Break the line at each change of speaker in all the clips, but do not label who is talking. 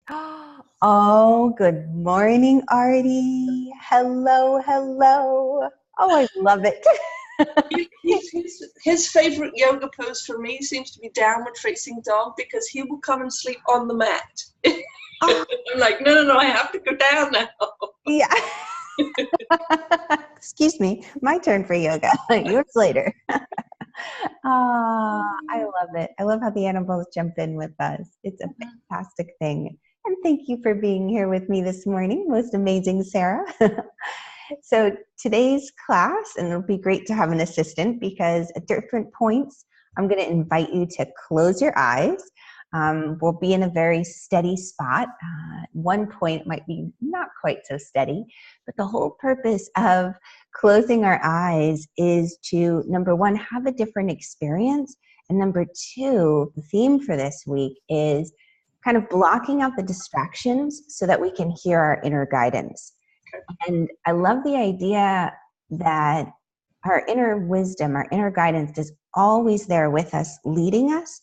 Oh, good morning, Artie. Hello, hello. Oh, I love it.
His favorite yoga pose for me seems to be downward facing dog because he will come and sleep on the mat.
Oh,
I'm like, no, no, no, I have to go down now.
yeah. Excuse me, my turn for yoga. Yours later. I love it. I love how the animals jump in with us. It's a fantastic thing. And thank you for being here with me this morning, most amazing Sarah. So today's class, and it'll be great to have an assistant because at different points, I'm going to invite you to close your eyes. We'll be in a very steady spot. At one point, it might be not quite so steady, but the whole purpose of closing our eyes is to, number one, have a different experience. And number two, the theme for this week is kind of blocking out the distractions so that we can hear our inner guidance. And I love the idea that our inner wisdom, our inner guidance is always there with us, leading us.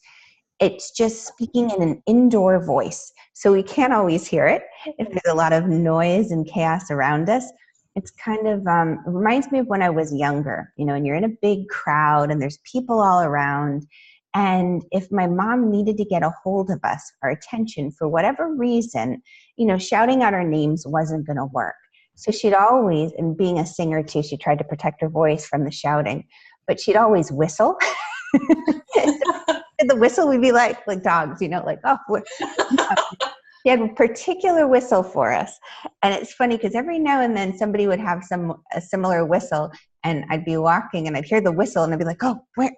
It's just speaking in an indoor voice. So we can't always hear it if there's a lot of noise and chaos around us. It's kind of, it reminds me of when I was younger, and you're in a big crowd and there's people all around. And if my mom needed to get a hold of us, our attention, for whatever reason, shouting out our names wasn't going to work. So she'd always, and being a singer too, she tried to protect her voice from the shouting, but she'd always whistle. The whistle would be like dogs, like, oh, she had a particular whistle for us. And it's funny because every now and then somebody would have a similar whistle, and I'd be walking and I'd hear the whistle and I'd be like, oh, where?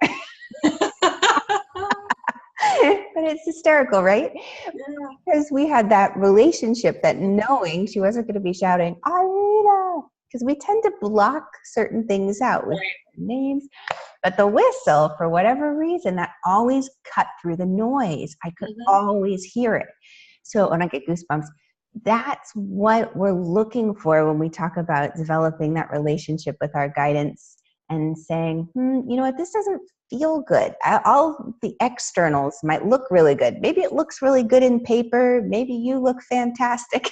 But it's hysterical, right? Yeah. Because we had that relationship, that knowing she wasn't going to be shouting, Arita, because we tend to block certain things out with names. But the whistle, for whatever reason, that always cut through the noise. I could always hear it. So when I get goosebumps, that's what we're looking for when we talk about developing that relationship with our guidance and saying, you know what, this doesn't feel good. All the externals might look really good. Maybe it looks really good in paper. Maybe you look fantastic.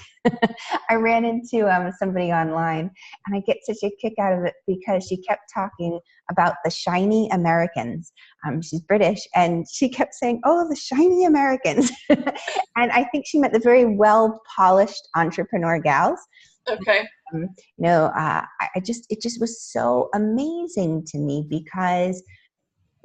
I ran into somebody online, and I get such a kick out of it because she kept talking about the shiny Americans. She's British, and she kept saying, oh, the shiny Americans. And I think she meant the very well-polished entrepreneur gals.
Okay.
It just was so amazing to me because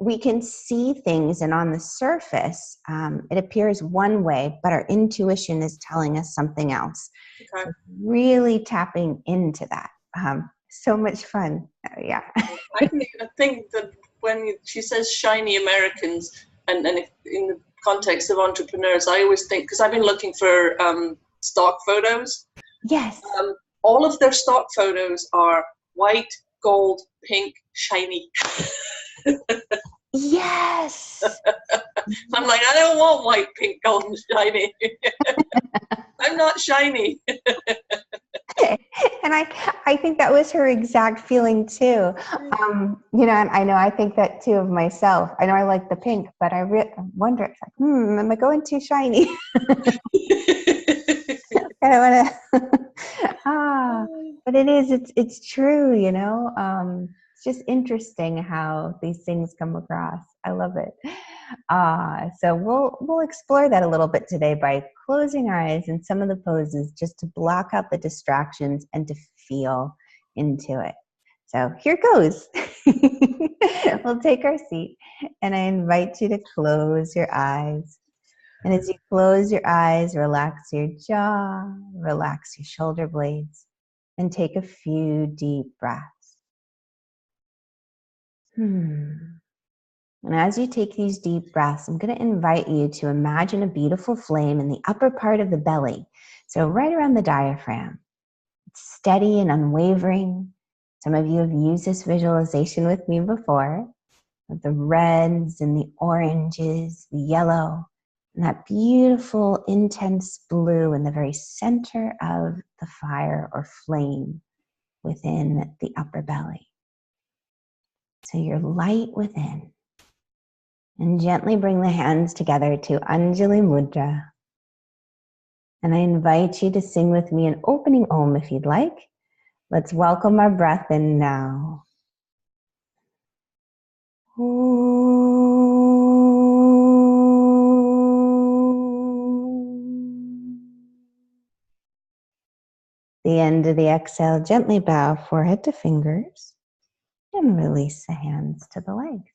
we can see things, and on the surface, it appears one way, but our intuition is telling us something else.
Okay.
So really tapping into that. So much fun. Yeah.
I think that when she says shiny Americans, and if, in the context of entrepreneurs, I always think, because I've been looking for stock photos.
Yes.
All of their stock photos are white, gold, pink, shiny.
Yes.
I'm like, I don't want white, pink, gold, and shiny. I'm not shiny.
And I think that was her exact feeling too. And I think that too of myself. I know I like the pink, but I wonder, it's like, am I going too shiny? I want to, but it's true, it's just interesting how these things come across. I love it. So we'll explore that a little bit today by closing our eyes in some of the poses, just to block out the distractions and to feel into it. So here goes. We'll take our seat, and I invite you to close your eyes. And as you close your eyes, relax your jaw, relax your shoulder blades, and take a few deep breaths. And as you take these deep breaths, I'm going to invite you to imagine a beautiful flame in the upper part of the belly. So right around the diaphragm. It's steady and unwavering. Some of you have used this visualization with me before, with the reds and the oranges, the yellow, and that beautiful intense blue in the very center of the fire or flame within the upper belly. So you're light within. And gently bring the hands together to Anjali Mudra. And I invite you to sing with me an opening Om if you'd like. Let's welcome our breath in now. The end of the exhale, gently bow forehead to fingers and release the hands to the legs.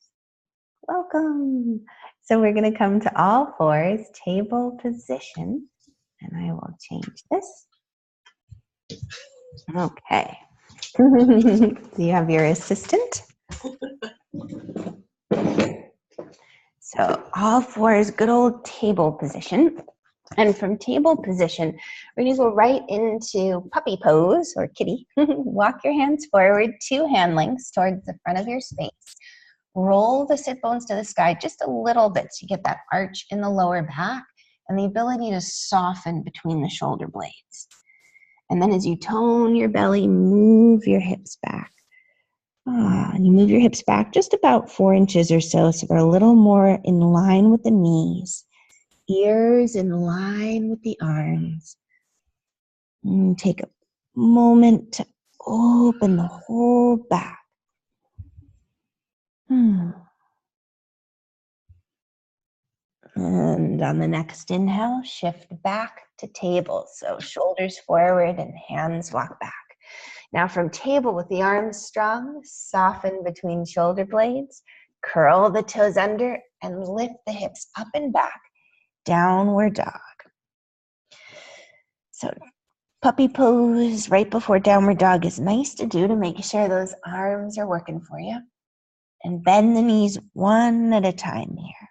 Welcome. So we're going to come to all fours, table position, and I will change this. Okay. Do you have your assistant? So all fours, good old table position. And from table position, we're going to go right into puppy pose or kitty. Walk your hands forward, 2 hand lengths towards the front of your space. Roll the sit bones to the sky just a little bit so you get that arch in the lower back and the ability to soften between the shoulder blades. And then as you tone your belly, move your hips back. And you move your hips back just about 4 inches or so they're a little more in line with the knees. Ears in line with the arms. And take a moment to open the whole back. And on the next inhale, shift back to table. So shoulders forward and hands walk back. Now from table with the arms strong, soften between shoulder blades, curl the toes under and lift the hips up and back, downward dog. So puppy pose right before downward dog is nice to do to make sure those arms are working for you. And bend the knees one at a time here.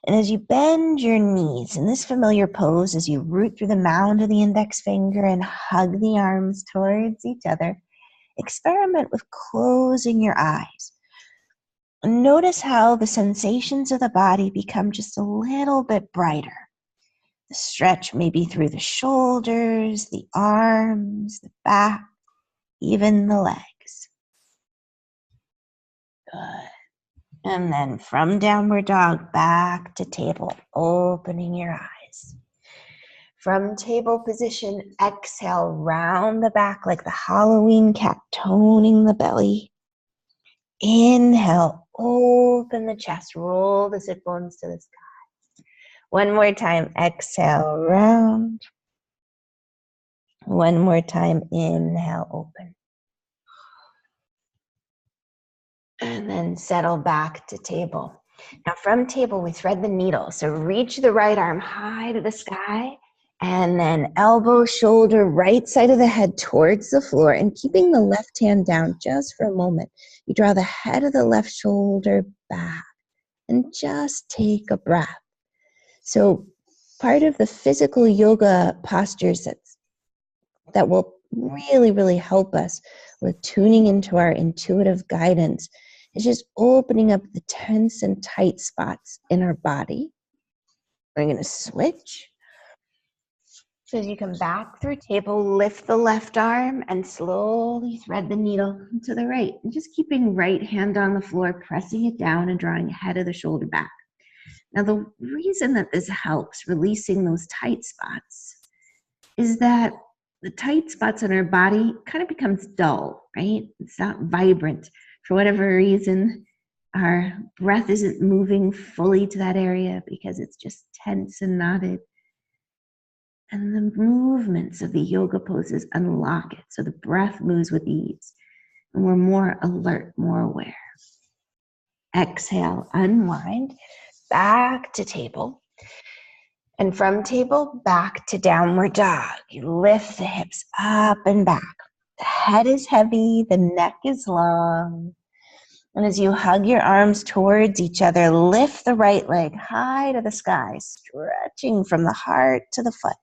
And as you bend your knees in this familiar pose, as you root through the mound of the index finger and hug the arms towards each other, experiment with closing your eyes. Notice how the sensations of the body become just a little bit brighter. The stretch may be through the shoulders, the arms, the back, even the legs. Good. And then from downward dog, back to table, opening your eyes. From table position, exhale, round the back like the Halloween cat, toning the belly. Inhale, open the chest, roll the sit bones to the sky. One more time, exhale, round. One more time, inhale, open. And then settle back to table. Now from table, we thread the needle. So reach the right arm high to the sky and then elbow, shoulder, right side of the head towards the floor and keeping the left hand down just for a moment. You draw the head of the left shoulder back and just take a breath. So part of the physical yoga postures that will really, really help us with tuning into our intuitive guidance is just opening up the tense and tight spots in our body. We're going to switch. So as you come back through table, lift the left arm and slowly thread the needle to the right. And just keeping right hand on the floor, pressing it down and drawing head of the shoulder back. Now the reason that this helps releasing those tight spots is that the tight spots in our body kind of becomes dull, right? It's not vibrant. For whatever reason, our breath isn't moving fully to that area because it's just tense and knotted. And the movements of the yoga poses unlock it. So the breath moves with ease. And we're more alert, more aware. Exhale, unwind, back to table. And from table, back to downward dog. You lift the hips up and back. The head is heavy, the neck is long. And as you hug your arms towards each other, lift the right leg high to the sky, stretching from the heart to the foot.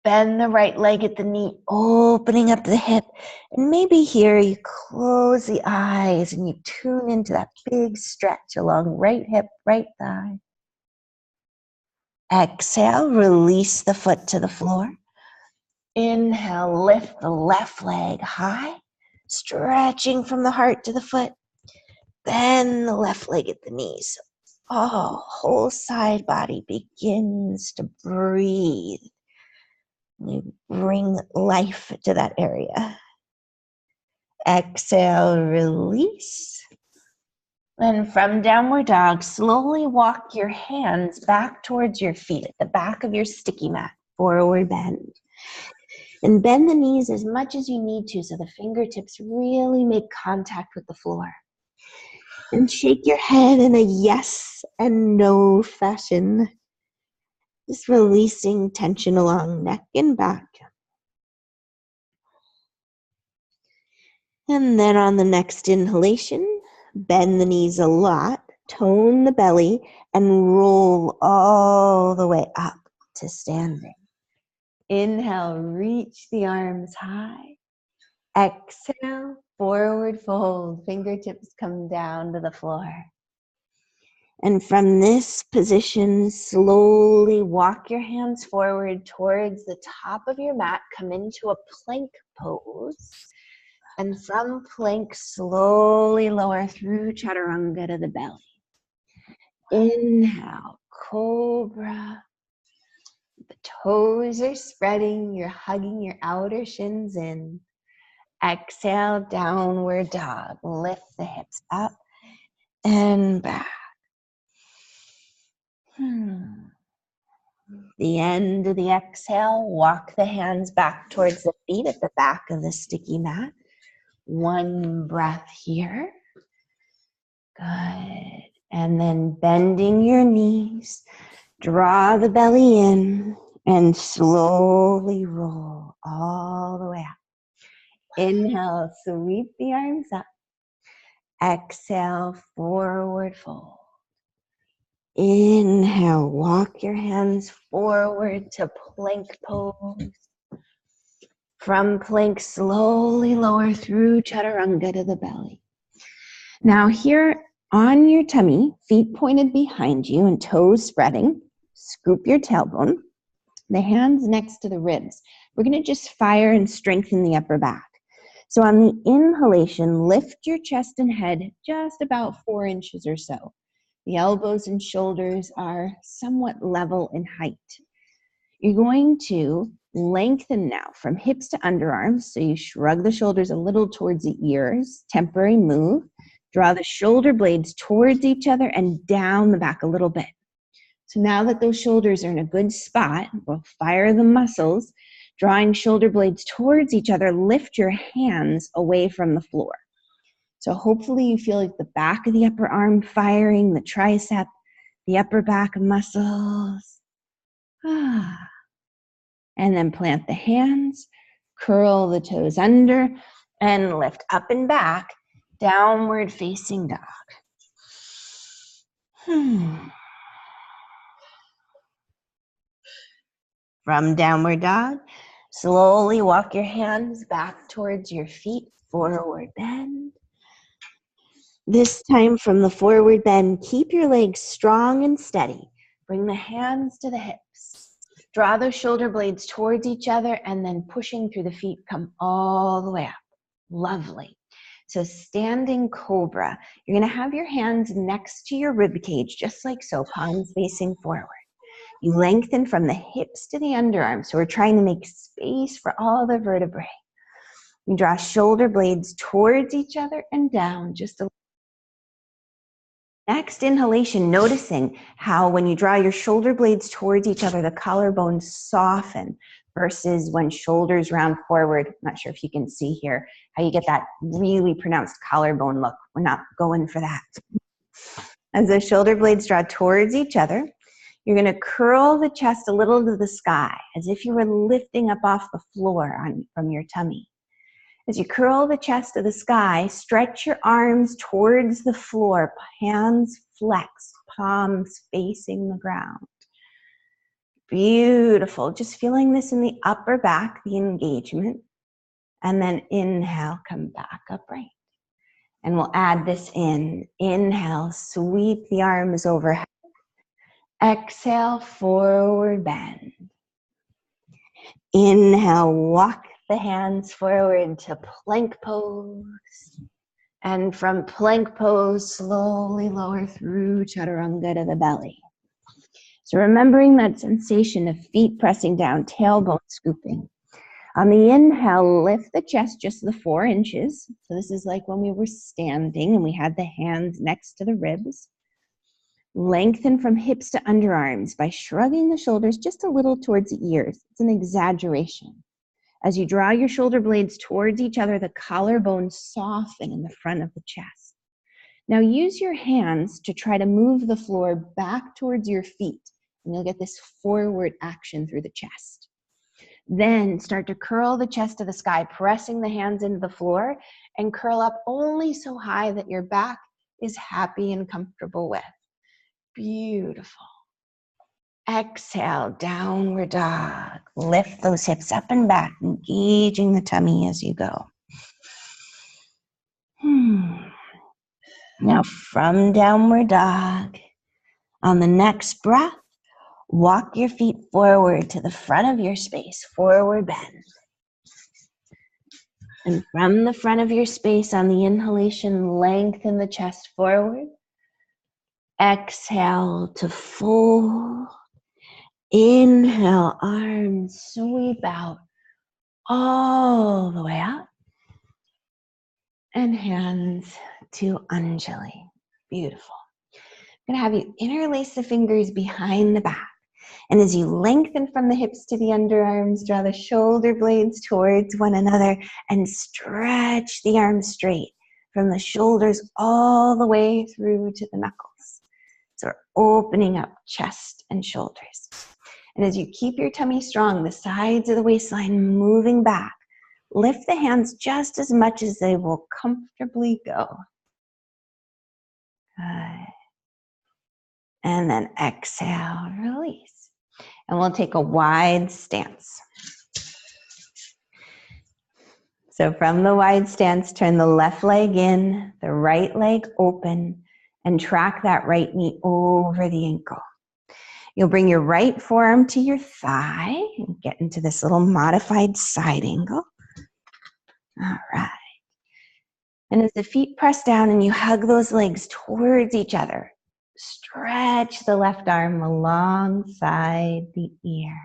Bend the right leg at the knee, opening up the hip. And maybe here you close the eyes and you tune into that big stretch along right hip, right thigh. Exhale, release the foot to the floor. Inhale, lift the left leg high, stretching from the heart to the foot. Bend the left leg at the knees. Oh, whole side body begins to breathe. You bring life to that area. Exhale, release. And from downward dog, slowly walk your hands back towards your feet at the back of your sticky mat. Forward bend. And bend the knees as much as you need to so the fingertips really make contact with the floor. And shake your head in a yes and no fashion. Just releasing tension along neck and back. And then on the next inhalation, bend the knees a lot, tone the belly, and roll all the way up to standing. Inhale, reach the arms high. Exhale, forward fold. Fingertips come down to the floor. And from this position, slowly walk your hands forward towards the top of your mat. Come into a plank pose. And from plank, slowly lower through chaturanga to the belly. Inhale, cobra. The toes are spreading. You're hugging your outer shins in. Exhale, downward dog. Lift the hips up and back. The end of the exhale, walk the hands back towards the feet at the back of the sticky mat. One breath here. Good. And then bending your knees, draw the belly in and slowly roll all the way up. Inhale, sweep the arms up. Exhale, forward fold. Inhale, walk your hands forward to plank pose. From plank, slowly lower through chaturanga to the belly. Now here on your tummy, feet pointed behind you and toes spreading, scoop your tailbone, the hands next to the ribs. We're going to just fire and strengthen the upper back. So on the inhalation, lift your chest and head just about 4 inches or so. The elbows and shoulders are somewhat level in height. You're going to lengthen now from hips to underarms. So you shrug the shoulders a little towards the ears, temporary move. Draw the shoulder blades towards each other and down the back a little bit. So now that those shoulders are in a good spot, we'll fire the muscles. Drawing shoulder blades towards each other, lift your hands away from the floor. So hopefully you feel like the back of the upper arm firing, the tricep, the upper back muscles. And then plant the hands, curl the toes under, and lift up and back, downward facing dog. From downward dog, slowly walk your hands back towards your feet, forward bend. This time from the forward bend, keep your legs strong and steady. Bring the hands to the hips. Draw those shoulder blades towards each other and then pushing through the feet, come all the way up. Lovely. So standing cobra, you're going to have your hands next to your rib cage, just like so, palms facing forward. You lengthen from the hips to the underarms. So we're trying to make space for all the vertebrae. You draw shoulder blades towards each other and down just a little. Next inhalation, noticing how when you draw your shoulder blades towards each other, the collarbones soften versus when shoulders round forward. Not sure if you can see here how you get that really pronounced collarbone look. We're not going for that. As the shoulder blades draw towards each other, you're going to curl the chest a little to the sky, as if you were lifting up off the floor from your tummy. As you curl the chest to the sky, stretch your arms towards the floor, hands flexed, palms facing the ground. Beautiful. Just feeling this in the upper back, the engagement. And then inhale, come back upright. And we'll add this in. Inhale, sweep the arms overhead. Exhale, forward bend. Inhale, walk the hands forward to plank pose. And from plank pose, slowly lower through chaturanga to the belly. So remembering that sensation of feet pressing down, tailbone scooping. On the inhale, lift the chest just the 4 inches. So this is like when we were standing and we had the hands next to the ribs. Lengthen from hips to underarms by shrugging the shoulders just a little towards the ears. It's an exaggeration. As you draw your shoulder blades towards each other, the collarbones soften in the front of the chest. Now use your hands to try to move the floor back towards your feet, and you'll get this forward action through the chest. Then start to curl the chest to the sky, pressing the hands into the floor, and curl up only so high that your back is happy and comfortable with. Beautiful. Exhale, downward dog. Lift those hips up and back, engaging the tummy as you go. Now from downward dog, on the next breath, walk your feet forward to the front of your space, forward bend. And from the front of your space on the inhalation, lengthen the chest forward. Exhale to fold. Inhale, arms sweep out all the way up. And hands to Anjali. Beautiful. I'm going to have you interlace the fingers behind the back. And as you lengthen from the hips to the underarms, draw the shoulder blades towards one another and stretch the arms straight from the shoulders all the way through to the knuckles. So we're opening up chest and shoulders. And as you keep your tummy strong, the sides of the waistline moving back, lift the hands just as much as they will comfortably go. Good. And then exhale, release. And we'll take a wide stance. So from the wide stance, turn the left leg in, the right leg open, and track that right knee over the ankle. You'll bring your right forearm to your thigh and get into this little modified side angle. All right. And as the feet press down and you hug those legs towards each other, stretch the left arm alongside the ear.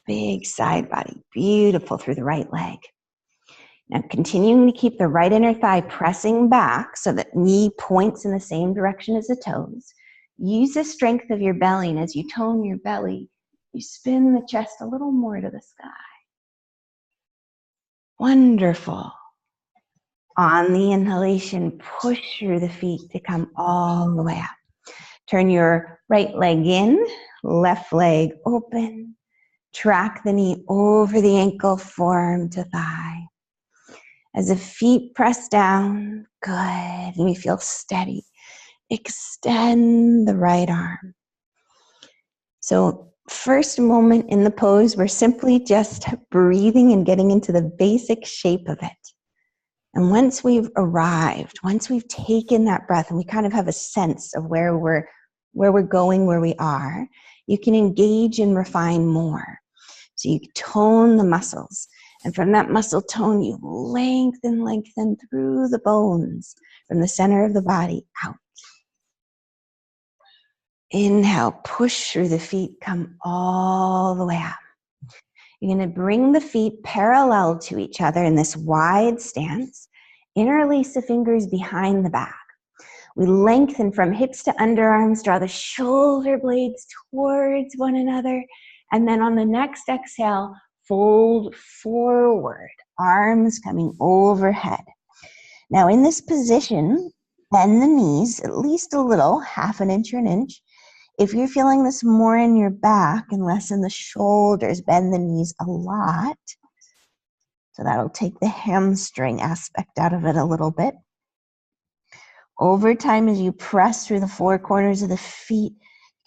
Big side body, beautiful through the right leg. Now continuing to keep the right inner thigh pressing back so that knee points in the same direction as the toes. Use the strength of your belly, and as you tone your belly, you spin the chest a little more to the sky. Wonderful. On the inhalation, push through the feet to come all the way up. Turn your right leg in, left leg open. Track the knee over the ankle, forearm to thigh. As the feet press down, good, and you feel steady. Extend the right arm. So first moment in the pose, we're simply just breathing and getting into the basic shape of it. And once we've arrived, once we've taken that breath and we kind of have a sense of where we're going, where we are, you can engage and refine more. So you tone the muscles. And from that muscle tone, you lengthen through the bones from the center of the body out. Inhale, push through the feet, come all the way up. You're going to bring the feet parallel to each other in this wide stance. Interlace the fingers behind the back. We lengthen from hips to underarms, draw the shoulder blades towards one another. And then on the next exhale, fold forward, arms coming overhead. Now in this position, bend the knees at least a little, half an inch or an inch. If you're feeling this more in your back and less in the shoulders, bend the knees a lot. So that'll take the hamstring aspect out of it a little bit. Over time, as you press through the four corners of the feet,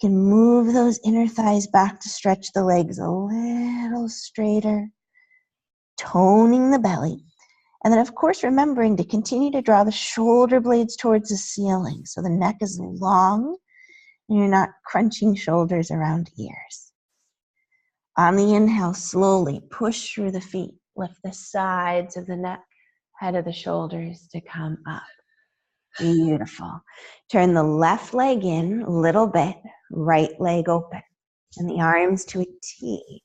you can move those inner thighs back to stretch the legs a little straighter, toning the belly. And then, of course, remembering to continue to draw the shoulder blades towards the ceiling so the neck is long and you're not crunching shoulders around ears. On the inhale, slowly push through the feet. Lift the sides of the neck head of the shoulders to come up. Beautiful. Turn the left leg in a little bit, right leg open, and the arms to a T.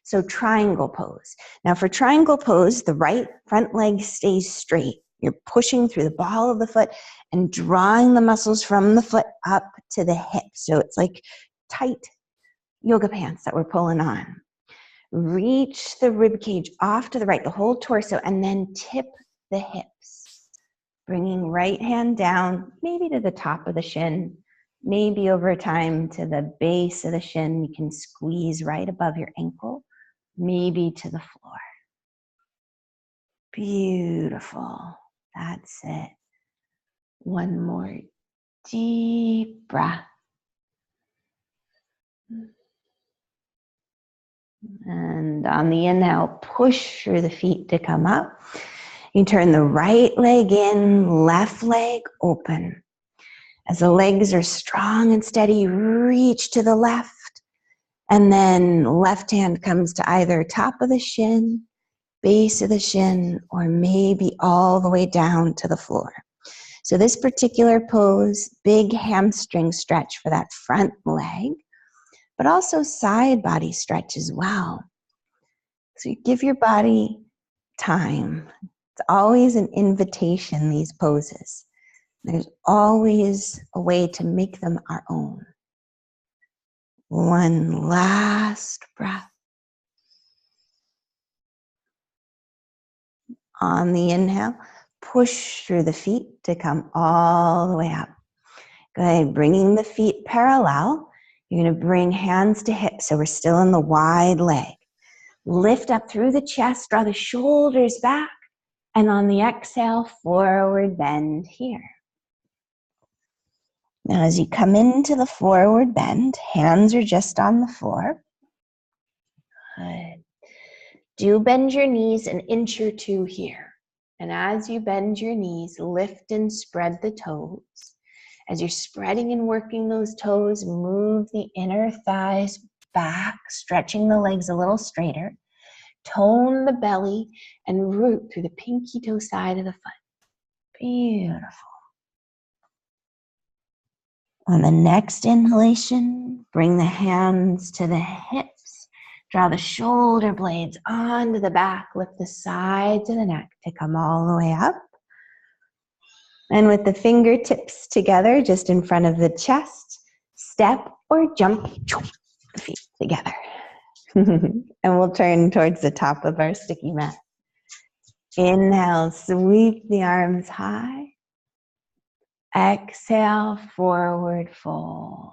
So triangle pose. Now for triangle pose, the right front leg stays straight. You're pushing through the ball of the foot and drawing the muscles from the foot up to the hip. So it's like tight yoga pants that we're pulling on. Reach the rib cage off to the right, the whole torso, and then tip the hips. Bringing right hand down, maybe to the top of the shin, maybe over time to the base of the shin. You can squeeze right above your ankle, maybe to the floor. Beautiful. That's it. One more deep breath. And on the inhale, push through the feet to come up. You turn the right leg in, left leg open. As the legs are strong and steady, reach to the left. And then left hand comes to either top of the shin, base of the shin, or maybe all the way down to the floor. So this particular pose, big hamstring stretch for that front leg, but also side body stretch as well. So you give your body time. It's always an invitation, these poses. There's always a way to make them our own. One last breath. On the inhale, push through the feet to come all the way up. Go ahead, bringing the feet parallel. You're going to bring hands to hips, so we're still in the wide leg. Lift up through the chest, draw the shoulders back, and on the exhale, forward bend here. Now as you come into the forward bend, hands are just on the floor. Good. Do bend your knees an inch or two here. And as you bend your knees, lift and spread the toes. As you're spreading and working those toes, move the inner thighs back, stretching the legs a little straighter. Tone the belly and root through the pinky toe side of the foot. Beautiful. On the next inhalation, bring the hands to the hips. Draw the shoulder blades onto the back. Lift the sides of the neck to come all the way up. And with the fingertips together, just in front of the chest, step or jump the feet together. And we'll turn towards the top of our sticky mat. Inhale, sweep the arms high. Exhale, forward fold.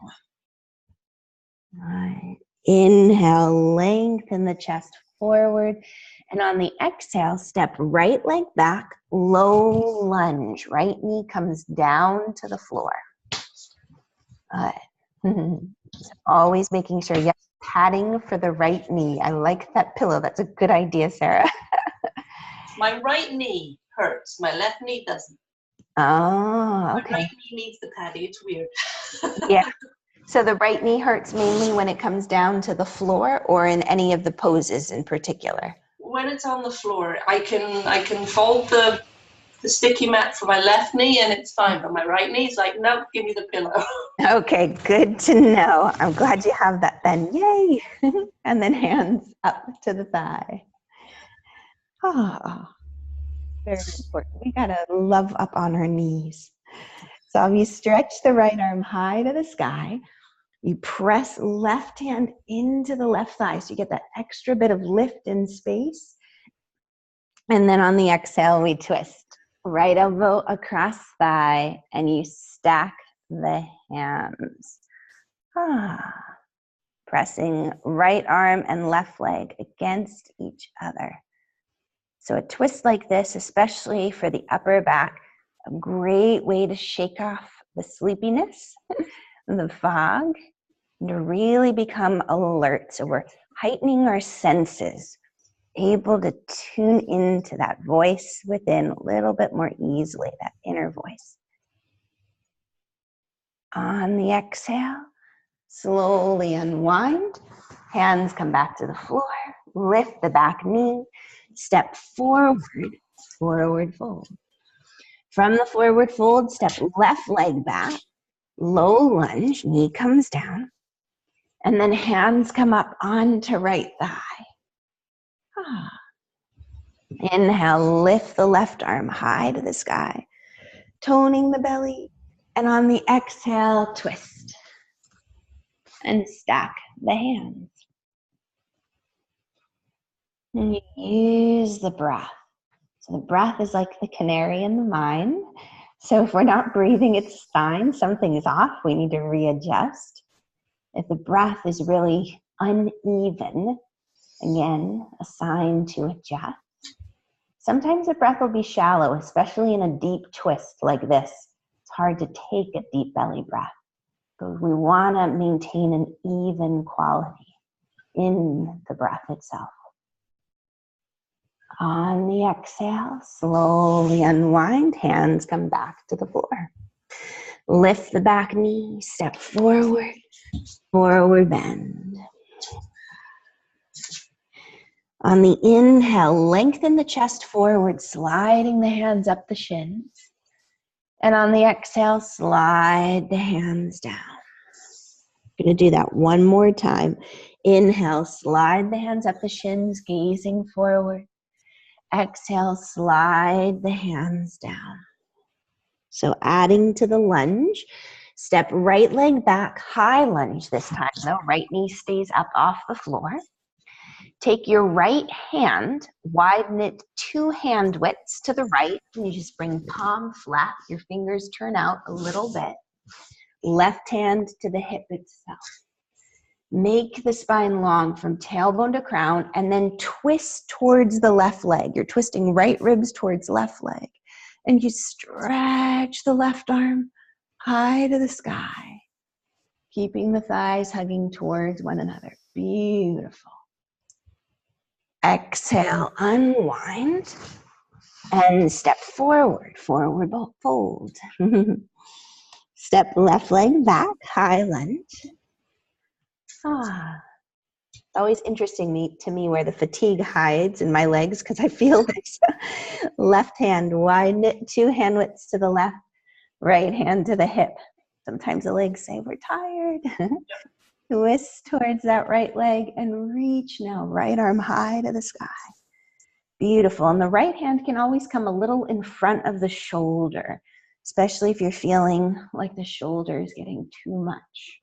Right. Inhale, lengthen the chest forward. And on the exhale, step right leg back, low lunge. Right knee comes down to the floor. Good. So always making sure you have padding for the right knee. I like that pillow. That's a good idea, Sarah.
My right knee hurts. My left knee doesn't.
Oh, okay.
My right knee needs the padding. It's weird.
Yeah. So the right knee hurts mainly when it comes down to the floor or in any of the poses in particular?
When it's on the floor, I can fold the sticky mat for my left knee and it's fine, but my right knee is like, nope, give me the pillow.
Okay, good to know. I'm glad you have that then. Yay! And then hands up to the thigh. Oh, very important. We gotta love up on our knees. So you stretch the right arm high to the sky. You press left hand into the left thigh so you get that extra bit of lift in space. And then on the exhale, we twist. Right elbow across thigh and you stack the hands. Pressing right arm and left leg against each other. So a twist like this, especially for the upper back, a great way to shake off the sleepiness, the fog, and to really become alert. So we're heightening our senses, able to tune into that voice within a little bit more easily, that inner voice. On the exhale, slowly unwind. Hands come back to the floor. Lift the back knee. Step forward forward fold. From the forward fold, step left leg back, low lunge, knee comes down, and then hands come up onto right thigh. Inhale, lift the left arm high to the sky, toning the belly, and on the exhale, twist and stack the hands. And you use the breath. So the breath is like the canary in the mine. So if we're not breathing, it's fine. Something is off. We need to readjust. If the breath is really uneven, again, a sign to adjust. Sometimes the breath will be shallow, especially in a deep twist like this. It's hard to take a deep belly breath, but we want to maintain an even quality in the breath itself. On the exhale, slowly unwind, hands come back to the floor. Lift the back knee, step forward, forward bend. On the inhale, lengthen the chest forward, sliding the hands up the shins. And on the exhale, slide the hands down. I'm going to do that one more time. Inhale, slide the hands up the shins, gazing forward. Exhale, slide the hands down. So adding to the lunge, step right leg back, high lunge this time though. Right knee stays up off the floor. Take your right hand, widen it 2 hand widths to the right, and you just bring palm flat. Your fingers turn out a little bit. Left hand to the hip itself. Make the spine long from tailbone to crown, and then twist towards the left leg. You're twisting right ribs towards left leg. And you stretch the left arm high to the sky, keeping the thighs hugging towards one another. Beautiful. Exhale, unwind, and step forward, forward fold. Step left leg back, high lunge. It's always interesting to me where the fatigue hides in my legs because I feel this. Left hand, widen it 2 hand widths to the left, right hand to the hip. Sometimes the legs say we're tired. Twist towards that right leg and reach now, right arm high to the sky. Beautiful. And the right hand can always come a little in front of the shoulder, especially if you're feeling like the shoulder is getting too much.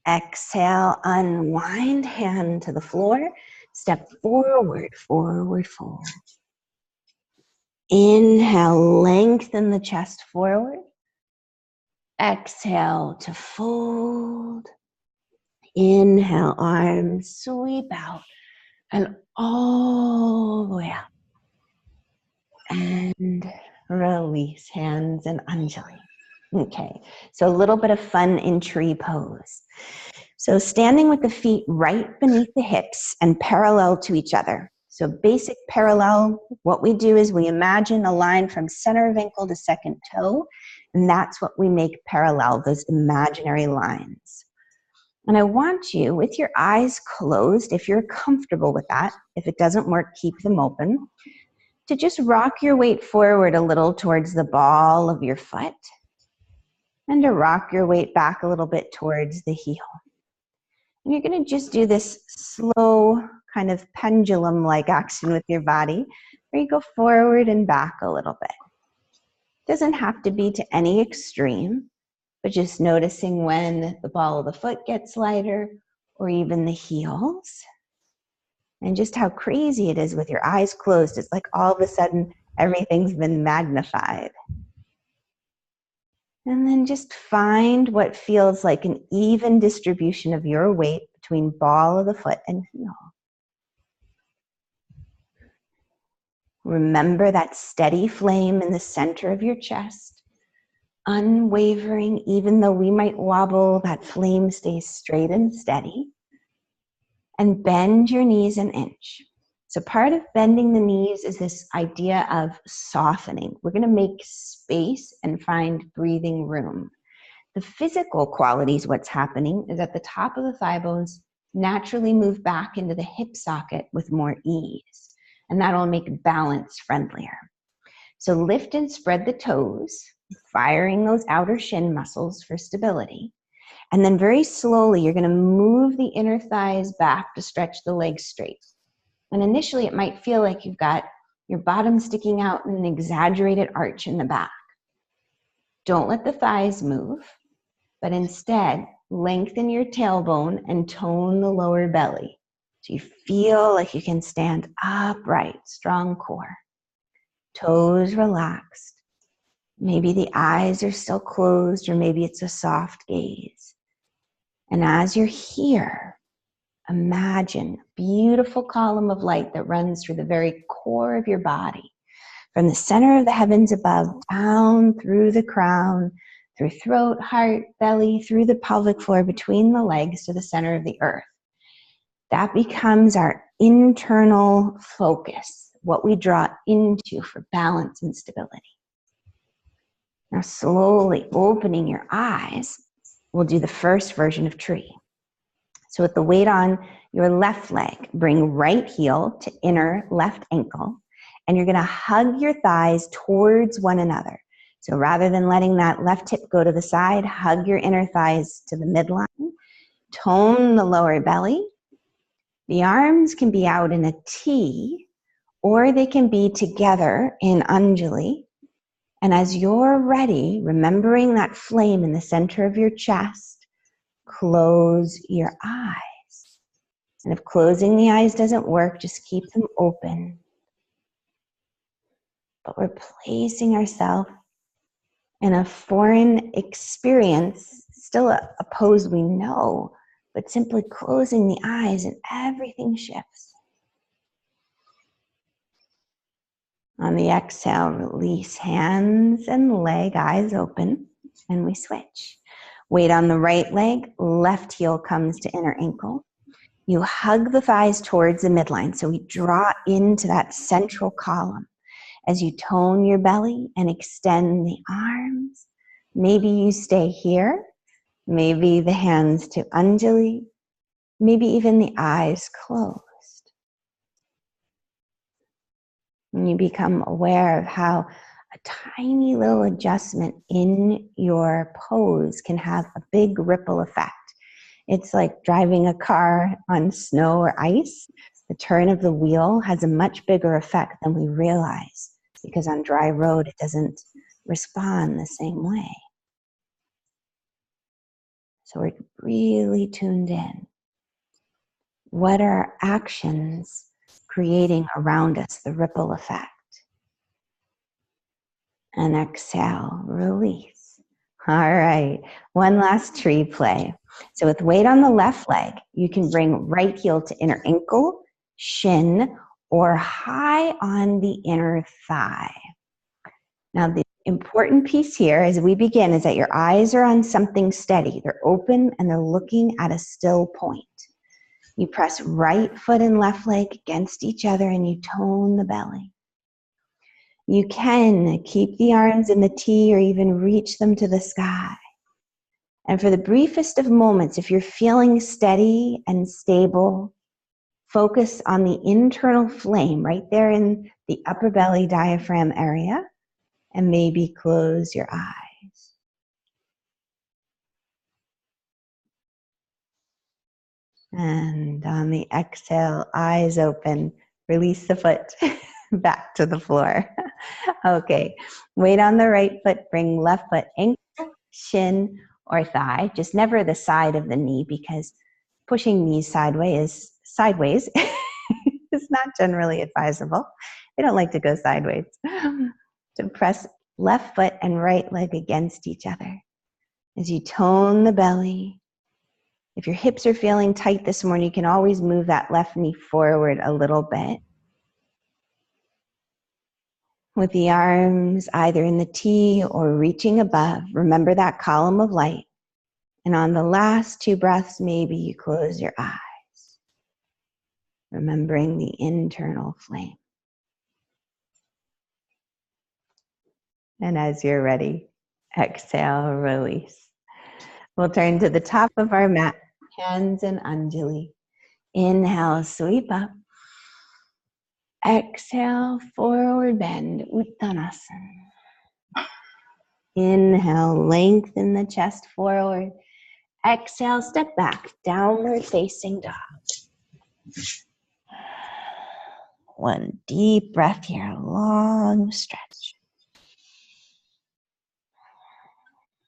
Exhale, unwind, hand to the floor. Step forward, forward fold. Inhale, lengthen the chest forward. Exhale to fold. Inhale, arms sweep out and all the way up. And release, hands and Anjali. Okay, so a little bit of fun in tree pose. So standing with the feet right beneath the hips and parallel to each other. So basic parallel, what we do is we imagine a line from center of ankle to second toe, and that's what we make parallel, those imaginary lines. And I want you, with your eyes closed, if you're comfortable with that, if it doesn't work, keep them open, to just rock your weight forward a little towards the ball of your foot, and to rock your weight back a little bit towards the heel. And you're going to just do this slow kind of pendulum-like action with your body, where you go forward and back a little bit. It doesn't have to be to any extreme, but just noticing when the ball of the foot gets lighter or even the heels. And just how crazy it is with your eyes closed. It's like all of a sudden everything's been magnified. And then just find what feels like an even distribution of your weight between ball of the foot and heel. Remember that steady flame in the center of your chest, unwavering. Even though we might wobble, that flame stays straight and steady. And bend your knees an inch. So part of bending the knees is this idea of softening. We're going to make space and find breathing room. The physical qualities, what's happening is at the top of the thigh bones naturally move back into the hip socket with more ease. and that'll make balance friendlier. So lift and spread the toes, firing those outer shin muscles for stability. And then very slowly, you're going to move the inner thighs back to stretch the legs straight. And initially, it might feel like you've got your bottom sticking out in an exaggerated arch in the back. Don't let the thighs move, but instead, lengthen your tailbone and tone the lower belly. So you feel like you can stand upright, strong core. Toes relaxed. Maybe the eyes are still closed, or maybe it's a soft gaze. And as you're here, imagine a beautiful column of light that runs through the very core of your body, from the center of the heavens above, down through the crown, through throat, heart, belly, through the pelvic floor, between the legs to the center of the earth. That becomes our internal focus, what we draw into for balance and stability. Now slowly opening your eyes, we'll do the first version of tree. So with the weight on your left leg, bring right heel to inner left ankle, and you're going to hug your thighs towards one another. So rather than letting that left hip go to the side, hug your inner thighs to the midline. Tone the lower belly. The arms can be out in a T, or they can be together in Anjali. And as you're ready, remembering that flame in the center of your chest, close your eyes. And if closing the eyes doesn't work, just keep them open. But we're placing ourselves in a foreign experience, still a pose we know, but simply closing the eyes and everything shifts. On the exhale, release hands and leg, eyes open, and we switch. Weight on the right leg, left heel comes to inner ankle. You hug the thighs towards the midline, so we draw into that central column. As you tone your belly and extend the arms, maybe you stay here, maybe the hands to Anjali, maybe even the eyes closed. And you become aware of how a tiny little adjustment in your pose can have a big ripple effect. It's like driving a car on snow or ice. The turn of the wheel has a much bigger effect than we realize, because on dry road, it doesn't respond the same way. So we're really tuned in. What are our actions creating around us, the ripple effect? And exhale, release. All right, one last tree play. So with weight on the left leg, you can bring right heel to inner ankle, shin, or high on the inner thigh. Now the important piece here as we begin is that your eyes are on something steady. They're open and they're looking at a still point. You press right foot and left leg against each other and you tone the belly. You can keep the arms in the T or even reach them to the sky. And for the briefest of moments, if you're feeling steady and stable, focus on the internal flame right there in the upper belly diaphragm area, and maybe close your eyes. And on the exhale, eyes open, release the foot back to the floor. Okay, weight on the right foot, bring left foot ankle, shin, or thigh, just never the side of the knee, because pushing knees sideways is not generally advisable. They don't like to go sideways. So press left foot and right leg against each other. As you tone the belly, if your hips are feeling tight this morning, you can always move that left knee forward a little bit. With the arms either in the T or reaching above, remember that column of light. And on the last two breaths, maybe you close your eyes, remembering the internal flame. And as you're ready, exhale, release. We'll turn to the top of our mat, hands in Anjali. Inhale, sweep up. Exhale, forward bend, Uttanasana. Inhale, lengthen the chest forward. Exhale, step back, downward facing dog. One deep breath here, long stretch.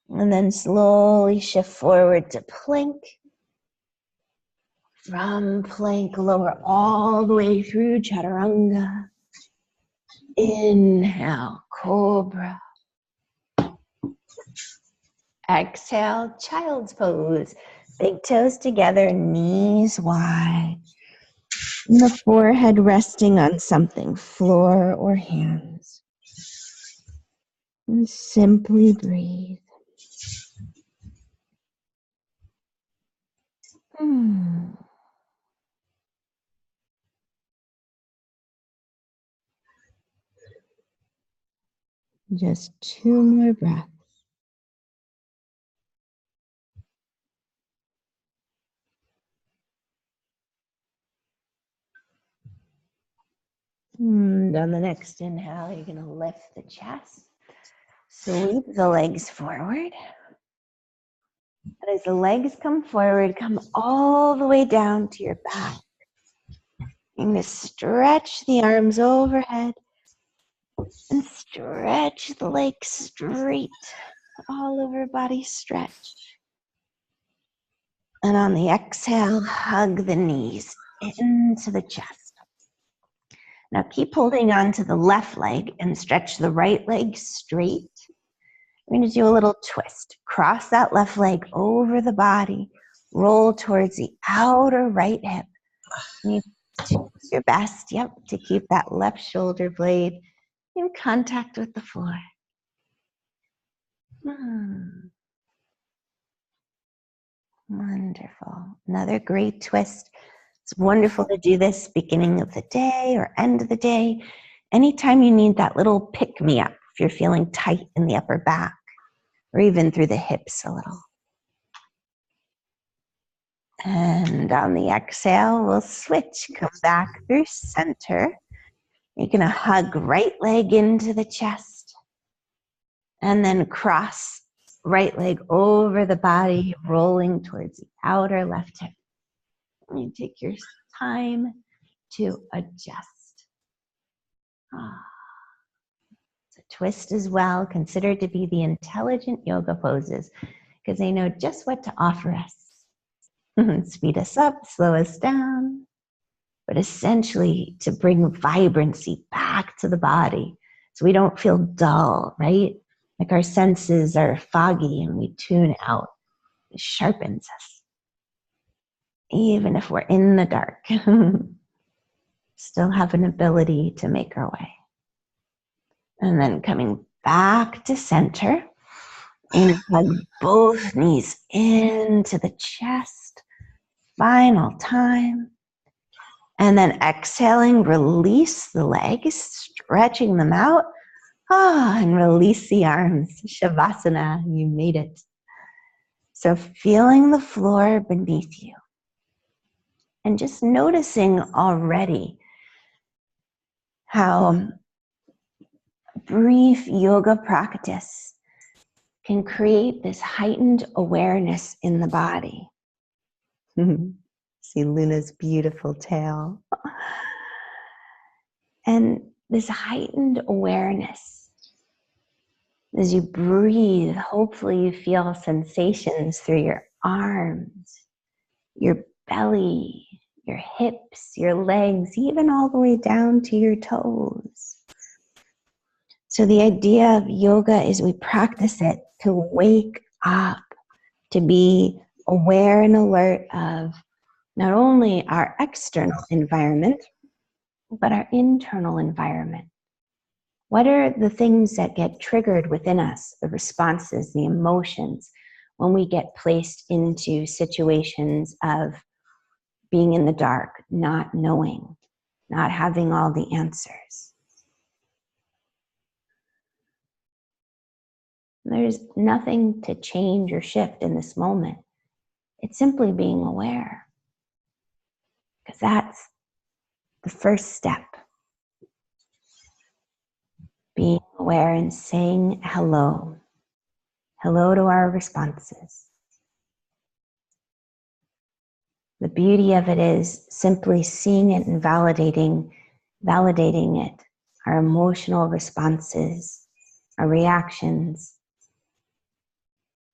And then slowly shift forward to plank. From plank, lower all the way through chaturanga. Inhale, cobra. Exhale, child's pose. Big toes together, knees wide. And the forehead resting on something, floor or hands. And simply breathe. Just 2 more breaths. And on the next inhale, you're going to lift the chest. Sweep the legs forward. And as the legs come forward, come all the way down to your back. You're going to stretch the arms overhead and stretch the legs straight. All over body stretch. And on the exhale, hug the knees into the chest. Now keep holding on to the left leg and stretch the right leg straight. We're going to do a little twist. Cross that left leg over the body. Roll towards the outer right hip. And you do your best, to keep that left shoulder blade in contact with the floor. Wonderful. Another great twist. It's wonderful to do this beginning of the day or end of the day. Anytime you need that little pick-me-up, if you're feeling tight in the upper back or even through the hips a little. And on the exhale, we'll switch. Come back through center. You're going to hug right leg into the chest and then cross right leg over the body, rolling towards the outer left hip. You take your time to adjust. It's a twist as well, considered to be the intelligent yoga poses because they know just what to offer us. Speed us up, slow us down, but essentially to bring vibrancy back to the body so we don't feel dull, right? Like our senses are foggy and we tune out. It sharpens us. Even if we're in the dark, still have an ability to make our way. And then coming back to center, and hug both knees into the chest. Final time. And then exhaling, release the legs, stretching them out. And release the arms. Shavasana, you made it. So feeling the floor beneath you. And just noticing already how brief yoga practice can create this heightened awareness in the body. See Luna's beautiful tail. And this heightened awareness, as you breathe, hopefully you feel sensations through your arms, your belly, your hips, your legs, even all the way down to your toes. So the idea of yoga is we practice it to wake up, to be aware and alert of not only our external environment, but our internal environment. What are the things that get triggered within us, the responses, the emotions, when we get placed into situations of being in the dark, not knowing, not having all the answers? There's nothing to change or shift in this moment. It's simply being aware. Because that's the first step being aware and saying hello. Hello to our responses. The beauty of it is simply seeing it and validating it, our emotional responses, our reactions,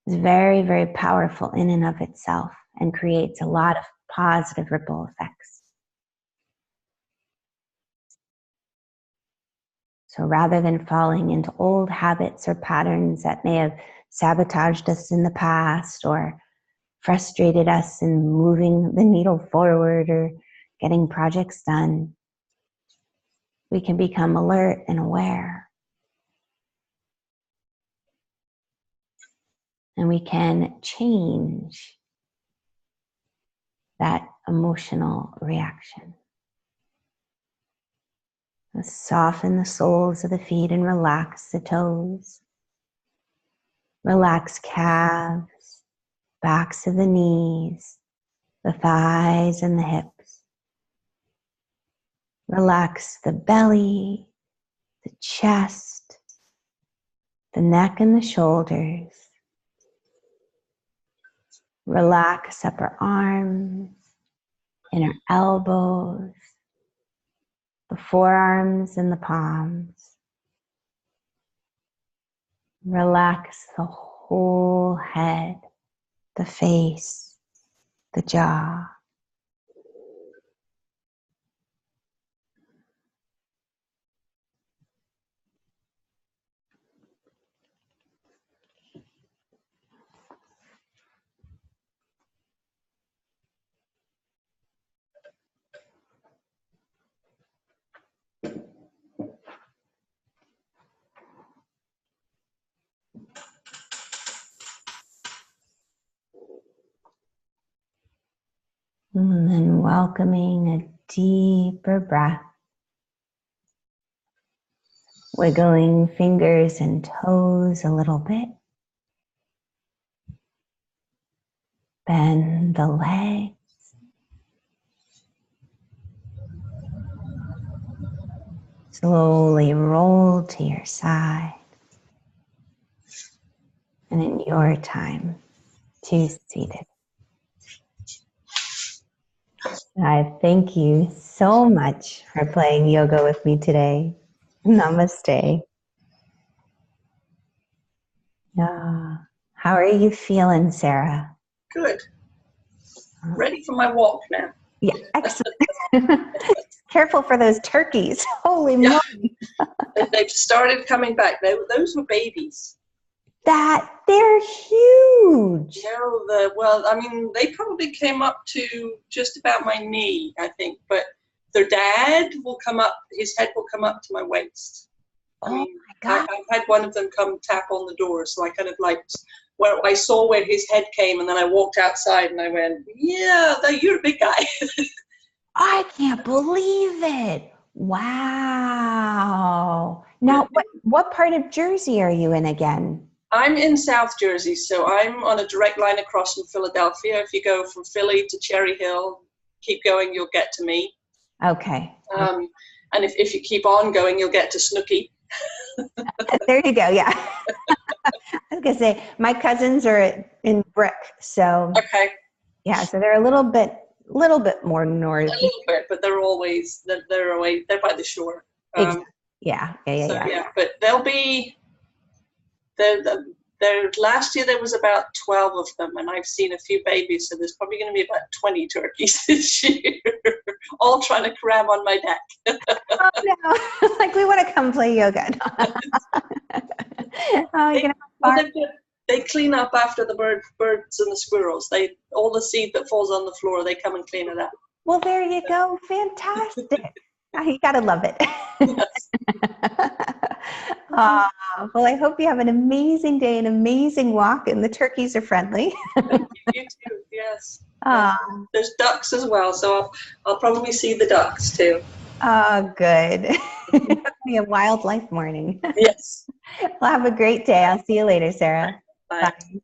is very, very powerful in and of itself and creates a lot of positive ripple effects. So rather than falling into old habits or patterns that may have sabotaged us in the past or frustrated us in moving the needle forward or getting projects done, we can become alert and aware. And we can change that emotional reaction. Soften the soles of the feet and relax the toes. Relax calves, backs of the knees, the thighs and the hips. Relax the belly, the chest, the neck and the shoulders. Relax upper arms, inner elbows, the forearms and the palms. Relax the whole head, the face, the jaw. And then welcoming a deeper breath. Wiggling fingers and toes a little bit. Bend the legs. Slowly roll to your side. And in your time, choose seated. I thank you so much for playing yoga with me today. Namaste. How are you feeling, Sarah?
Good. Ready for my walk now.
Yeah, excellent. Careful for those turkeys. Holy moly.
They've started coming back. Those were babies.
They're huge.
No, they probably came up to just about my knee, I think. But their dad will come up, his head will come up to my waist.
My God.
I had one of them come tap on the door, so I kind of I saw where his head came, and then I walked outside and I went, yeah, you're a big guy.
I can't believe it. Wow. Now, what part of Jersey are you in again?
I'm in South Jersey, so I'm on a direct line across from Philadelphia. If you go from Philly to Cherry Hill, keep going, you'll get to me.
Okay.
And if you keep on going, you'll get to Snooki.
There you go, yeah. I was going to say, my cousins are in Brick, so. Okay. Yeah, so they're a little bit more north.
A little bit, but they're by the shore.
Yeah.
But they'll be... last year there was about 12 of them, and I've seen a few babies, so there's probably going to be about 20 turkeys this year, all trying to cram on my neck.
Oh no! Like, we want to come play yoga.
They clean up after the birds and the squirrels. All the seed that falls on the floor, they come and clean it up.
Well, there you go. Fantastic. You gotta love it.
Yes.
Well, I hope you have an amazing day, an amazing walk, and the turkeys are friendly.
You too, yes. There's ducks as well, so I'll probably see the ducks too.
Oh, good. It'll be a wildlife morning.
Yes.
Well, have a great day. I'll see you later, Sarah.
Bye.
Bye.